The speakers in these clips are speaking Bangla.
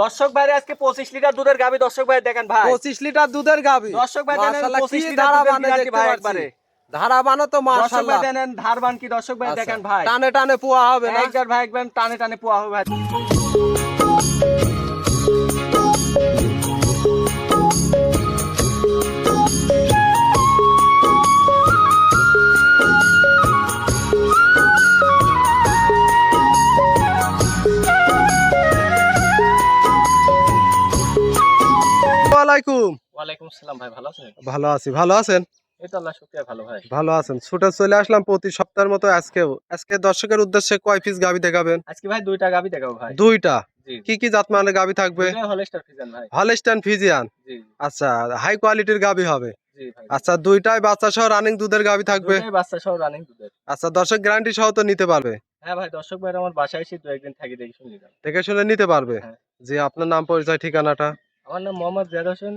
দর্শক ভাই আজকে 25 লিটার দুধের গাবি দর্শক ভাই দেখেন ভাই 25 লিটার দুধের গাবি দর্শক ভাই দেখেন মাশাআল্লাহ 25 কি লিটার ধারা দুধের বানে গ্যারান্টি দেখতে ভাই পাচ্ছি একবারে ধারা বানো তো দর্শক ভাই মাশাআল্লাহ দেখেন ধারবান কি দর্শক ভাই দেখেন ভাই টানে টানে পোয়া হবে না একবার ভাই একবার টানে টানে পোয়া হবে ভাই ওয়ালাইকুম ওয়ালাইকুম আসসালাম ভাই ভালো আছেন ভালো আছি ভালো আছেন এই তো আল্লাহ শুকরিয়া ভালো ভাই ভালো আছেন ছুটে চলে আসলাম প্রতি সপ্তাহের মতো আজকে দর্শকের উদ্দেশ্যে কয় পিস গাবি দেখাবেন আজকে ভাই দুইটা গাবি দেখাবো ভাই দুইটা জি কি কি জাত মানের গাবি থাকবে দুইটা হলস্টার ফিজান ভাই হলস্টাইন ফ্রিজিয়ান জি আচ্ছা হাই কোয়ালিটির গাবি হবে জি ভাই আচ্ছা দুইটাই বাচ্চা সহ রানিং দুধের গাবি থাকবে দুইটাই বাচ্চা সহ রানিং দুধের আচ্ছা দর্শক গ্যারান্টি সহ তো নিতে পারবে হ্যাঁ ভাই দর্শক ভাই আমার বাসায় এসে 2-1 দিন থাকি দেখি শুনি যান দেখে শুনে নিতে পারবে হ্যাঁ। জি আপনার নাম পরিচয় ঠিকানাটা আমার নাম মোহাম্মদ জিয়াদ হোসেন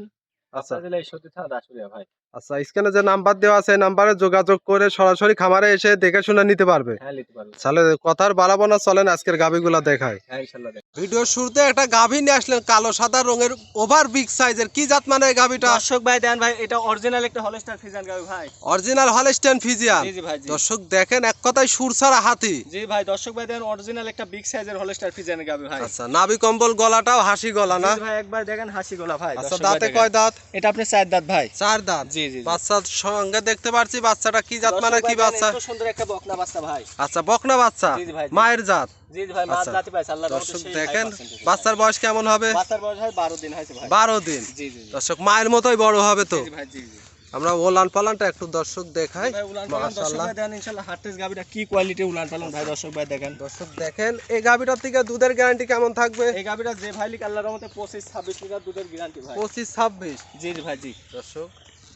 আচ্ছা জেলা ঈশ্বরদী থানা দাসুরিয়া ভাই আচ্ছা স্ক্রিনে যে নাম্বার দেওয়া আছে নাম্বারে যোগাযোগ করে সরাসরি খামারে এসে দেখে শুনে নিতে পারবে হ্যাঁ নিতে পারবো তাহলে কথার বাড়াবো না চলেন আজকের গাবিগুলা দেখায় হ্যাঁ ইনশাআল্লাহ ভিডিওর শুরুতে একটা গাভী নিয়ে আসলেন কালো সাদা রঙের ওভার বিগ সাইজের কি জাত মানে এই গাভীটা দর্শক ভাই দেন ভাই এটা অরিজিনাল একটা হলস্টার ফিজান গাবি ভাই অরিজিনাল হলস্টাইন ফ্রিজিয়ান জি জি ভাই জি দর্শক দেখেন এক কথায় সুরসারা হাতি জি ভাই দর্শক ভাই দেন অরিজিনাল একটা বিগ সাইজের হলস্টার ফিজান গাবি ভাই আচ্ছা নাভি কম্বল গলাটাও হাসি গলা না জি ভাই একবার দেখেন হাসি গোলা ভাই আচ্ছা দর্শক ভাই দাঁতে দেখেন। কয় দাঁত এটা আপনি 4 দাঁত ভাই চার দাঁত জি জি বাচ্চার সঙ্গে দেখতে পাচ্ছি বাচ্চাটা কি জাত মানে দর্শক কি ভাই দেন, বাচ্চা এত সুন্দর একটা বকনা বাচ্চা ভাই আচ্ছা বকনা বাচ্চা জি জি ভাই, জি। মায়ের জাত জি জি ভাই মাছ আচ্ছা। জাতি পাইছে আল্লাহর রহমতে দর্শক সেই দেখেন 5% বাচ্চার বয়স কেমন হবে বাচ্চার বয়স হয় 12 দিন হয়েছে ভাই 12 দিন জি জি জি দর্শক মায়ের মতোই বড় হবে তো জি ভাই জি জি আমরা ওলান পালানটা একটু দর্শক দেখাই ভাই উলান পালান দর্শক মাশাআল্লাহ ভাই দেন ইনশাআল্লাহ হার্টেজ গাবিটা কি কোয়ালিটি উলান পালান ভাই দর্শক ভাই দেখেন দর্শক দেখেন এই গাবিটার থেকে দুধের গ্যারান্টি কেমন থাকবে এই গাবিটা যে ভাই লিক আল্লাহর রহমতে 25-26 লিটার দুধের গ্যারান্টি ভাই 25-26 জি জি ভাই জি দর্শক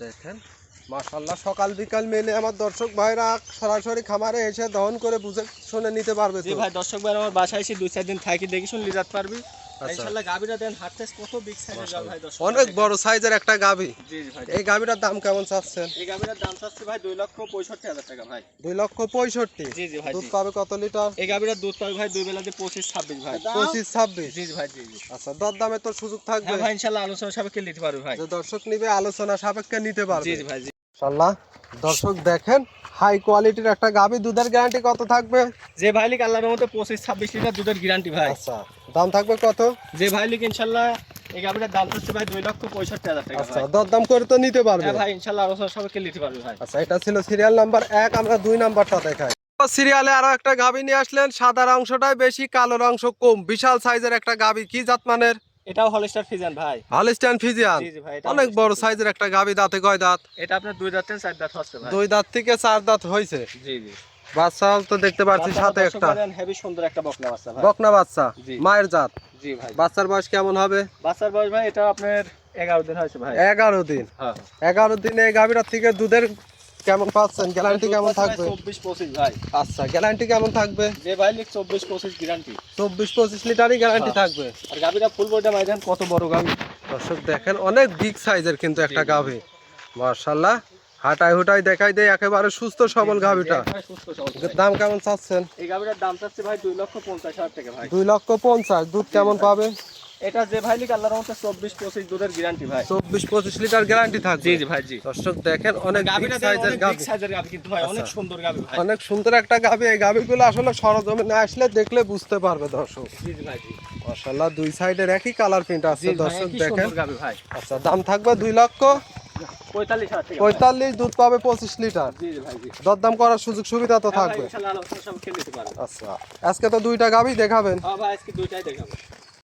দেখেন মাশাআল্লাহ সকাল বিকাল মিলে আমার দর্শক ভাইরা সরাসরি খামারে এসে দহন করে বুঝে শুনে নিতে পারবে জি তো ভাই দর্শক ভাই আমার বাসায় এসে 2-4 দিন থাকি দেখি শুন লিজাত পারবি আচ্ছা। ইনশাআল্লাহ গাবিটা দেন হার্টেজ কত বিগ সাইজের গাবি ভাই দর্শক অনেক বড় সাইজের একটা গাবি জি জি ভাই এই গাবিটার দাম কেমন চাচ্ছেন এই গাবিটার দাম চাচ্ছি ভাই 2,65,000 টাকা ভাই 2,65,000 জি জি ভাই দুধ জি পাবে কত লিটার এই গাবিটার দুধ পাবে ভাই দুই বেলাতে 25-26 ভাই 25-26 জি জি ভাই জি জি আচ্ছা দর দামে তো সুযোগ থাকবে হ্যাঁ ভাই ইনশাআল্লাহ আলোচনা সাপেক্ষে নিতে পারবে ভাই যে দর্শক নিবে আলোচনা সাপেক্ষে নিতে পারবে জি জি ভাই জি ইনশাআল্লাহ দর্শক দেখেন হাই কোয়ালিটির একটা গাবি দুধের গ্যারান্টি কত থাকবে যে ভাই লিক আল্লাহর রহমতে 25-26 লিটার দুধের গ্যারান্টি ভাই আচ্ছা দাম থাকবে কত যে ভাই লিক ইনশাআল্লাহ এই গাবিটার দাম হচ্ছে ভাই 2,65,000 টাকা আচ্ছা ভাই দরদাম করে তো নিতে পারবে হ্যাঁ ভাই ইনশাআল্লাহ আলোচনা সাপেক্ষে নিতে পারবে ভাই আচ্ছা এটা ছিল সিরিয়াল নাম্বার 1 আমরা 2 নাম্বারটা দেখাই সিরিয়ালে আরো একটা গাবি নিয়ে আসলেন সাদার অংশটাই বেশি কালোর অংশ কম বিশাল সাইজের একটা গাবি কি জাত মানের এটাও হলস্টার ফিজান ভাই হলস্টাইন ফ্রিজিয়ান জি জি ভাই এটা অনেক বড় সাইজের একটা গাবি দাঁতে কয় দাঁত এটা আপনার 2 দাঁত 4 দাঁত হচ্ছে ভাই 2 দাঁত থেকে 4 দাঁত হয়েছে জি জি বাচ্চা তো দেখতে পাচ্ছি সাথে একটা হেভি সুন্দর একটা বকনা বাচ্চা ভাই বকনা বাচ্চা জি। মায়ের জাত জি ভাই বাচ্চার বয়স কেমন হবে বাচ্চার বয়স ভাই এটা আপনার 11 দিন হয়েছে ভাই 11 দিন হ্যাঁ 11 দিনে এই গাবিটার থেকে দুধের কেমন পাচ্ছেন গ্যারান্টি কেমন থাকবে 24-25 ভাই আচ্ছা গ্যারান্টি কেমন থাকবে যে ভাই লিখ 24-25 গ্যারান্টি 24-25 লিটারই গ্যারান্টি হ্যাঁ। থাকবে আর গাবিটা ফুল বডিটা মাইদান কত বড় গাবি দর্শক দেখেন অনেক বিগ সাইজের কিন্তু একটা গাভী মাশাআল্লাহ হাঁটাই হুটাই দেখাই দেয় একেবারে সুস্থ সবল গাভীটা একবারে সুস্থ সবল ভাই। দাম কেমন চাচ্ছেন এই গাবিটার দাম চাচ্ছে ভাই 2,50,000 টাকা ভাই 2,50,000 দুধ কেমন পাবে এটা যে ভাই লিখ আল্লাহর রহমতে 24-25 দুধের গ্যারান্টি ভাই 24-25 লিটার গ্যারান্টি থাকবে জি জি ভাই জি দর্শক দেখেন অনেক বিগ গাবিটা সাইজের বিগ গাভী সাইজের গাবি কিন্তু ভাই অনেক আচ্ছা। সুন্দর গাবি ভাই অনেক সুন্দর একটা গাভী এই গাভীগুলো আসলে সরজমিনে আসলে দেখলে বুঝতে পারবে দর্শক জি জি ভাই জি মাশাআল্লাহ দুই সাইডের একই কালার প্রিন্ট আছে জি ভাই দর্শক কি দেখেন সুন্দর গাবি ভাই আচ্ছা দাম থাকবে 2,45,000 45,000 দুধ পাবে 25 লিটার জি জি ভাই জি দরদাম করার সুযোগ সুবিধা তো হ্যাঁ ভাই, থাকবে ইনশাআল্লাহ আলোচনা সাপেক্ষে নিতে পারবে আচ্ছা আজকে তো দুইটা গাভী দেখাবেন হ্যাঁ ভাই আজকে দুইটাই দেখাবো